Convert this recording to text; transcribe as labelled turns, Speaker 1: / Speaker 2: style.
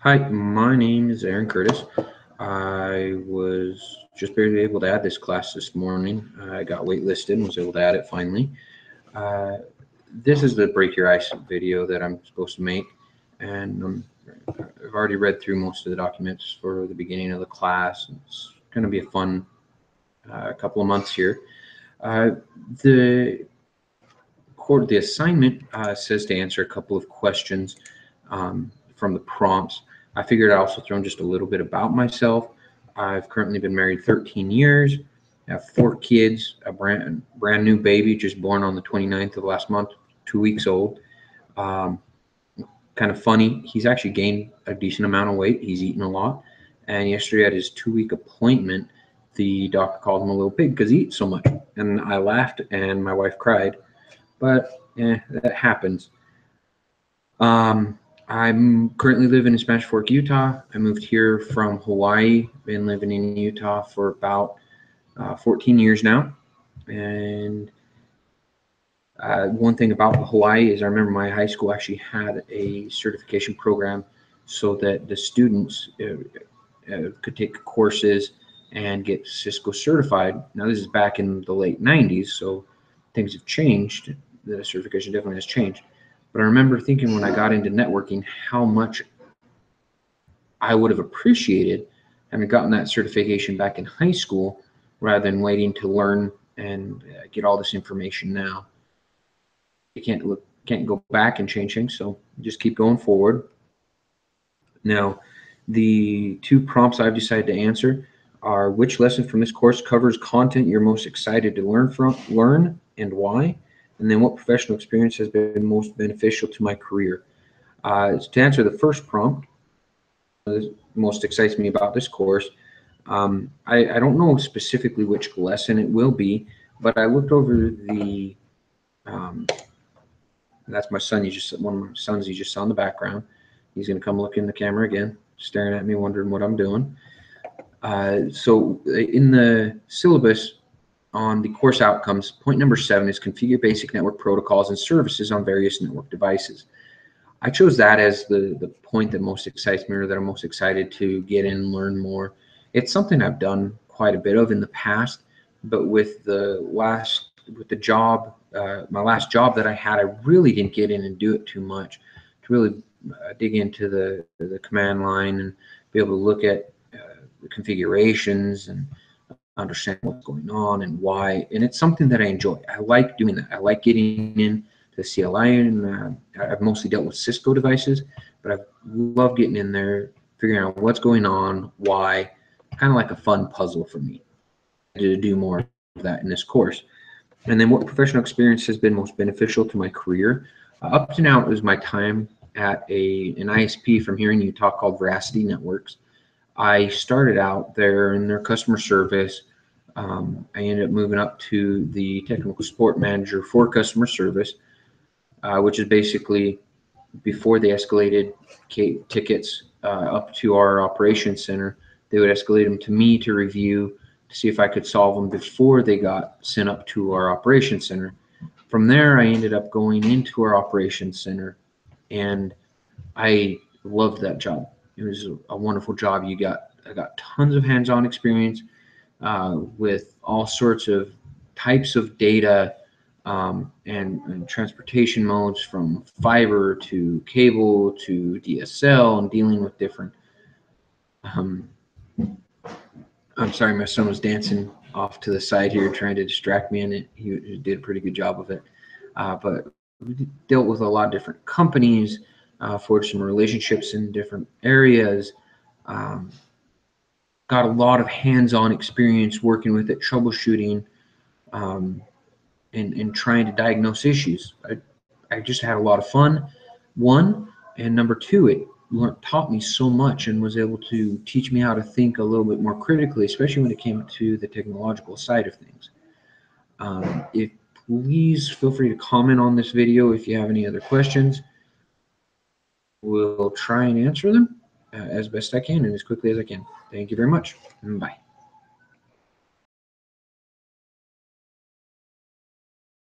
Speaker 1: Hi, my name is Aaron Curtis. I was just barely able to add this class this morning. I got waitlisted and was able to add it finally. Uh, this is the Break Your Ice video that I'm supposed to make, and I've already read through most of the documents for the beginning of the class. It's going to be a fun couple of months here. Uh, the the assignment says to answer a couple of questions from the prompts. I figured I'd also throw in just a little bit about myself. I've currently been married 13 years. I have 4 kids, a brand new baby just born on the 29th of last month, 2 weeks old. Um, Kind of funny, he's actually gained a decent amount of weight. He's eaten a lot. And yesterday at his 2-week appointment, the doctor called him a little pig because he eats so much. And I laughed and my wife cried. But that happens. I'm currently living in Spanish Fork, Utah. I moved here from Hawaii. Been living in Utah for about 14 years now. And one thing about Hawaii is I remember my high school actually had a certification program so that the students could take courses and get Cisco certified. Now, this is back in the late 90s, so things have changed. The certification definitely has changed. But I remember thinking when I got into networking how much I would have appreciated having gotten that certification back in high school rather than waiting to learn and get all this information now. You can't go back and change things, so just keep going forward. Now, the 2 prompts I've decided to answer are: which lesson from this course covers content you're most excited to learn and why? And then what professional experience has been most beneficial to my career? To answer the first prompt, most excites me about this course. I don't know specifically which lesson it will be, but I looked over the that's my son. One of my sons you just saw in the background. He's going to come look in the camera again, staring at me, wondering what I'm doing. So in the syllabus on the course outcomes, point number 7 is configure basic network protocols and services on various network devices. I chose that as the point that most excites me, or that I'm most excited to get in and learn more. It's something I've done quite a bit of in the past, but with the job, my last job that I had, I really didn't get in and do it too much to really dig into the command line and be able to look at the configurations and understand what's going on and why. And it's something that I enjoy. I like doing that. I like getting in to CLI, and I've mostly dealt with Cisco devices, but I love getting in there, figuring out what's going on, why. Kind of like a fun puzzle for me to do more of that in this course. And then what professional experience has been most beneficial to my career? Up to now, it was my time at an ISP from here in Utah called Veracity Networks. I started out there in their customer service. I ended up moving up to the technical support manager for customer service, which is basically before they escalated tickets up to our operations center, they would escalate them to me to review to see if I could solve them before they got sent up to our operations center. From there, I ended up going into our operations center, and I loved that job. It was a wonderful job. I got tons of hands-on experience with all sorts of types of data and transportation modes, from fiber to cable to DSL, and dealing with different. I'm sorry, my son was dancing off to the side here trying to distract me, and he did a pretty good job of it. But we dealt with a lot of different companies, forged some relationships in different areas. Got a lot of hands-on experience working with it, troubleshooting, and trying to diagnose issues. I just had a lot of fun, one, and number 2, it taught me so much and was able to teach me how to think a little bit more critically, especially when it came to the technological side of things. Please feel free to comment on this video if you have any other questions. We'll try and answer them as best I can and as quickly as I can. Thank you very much. Bye.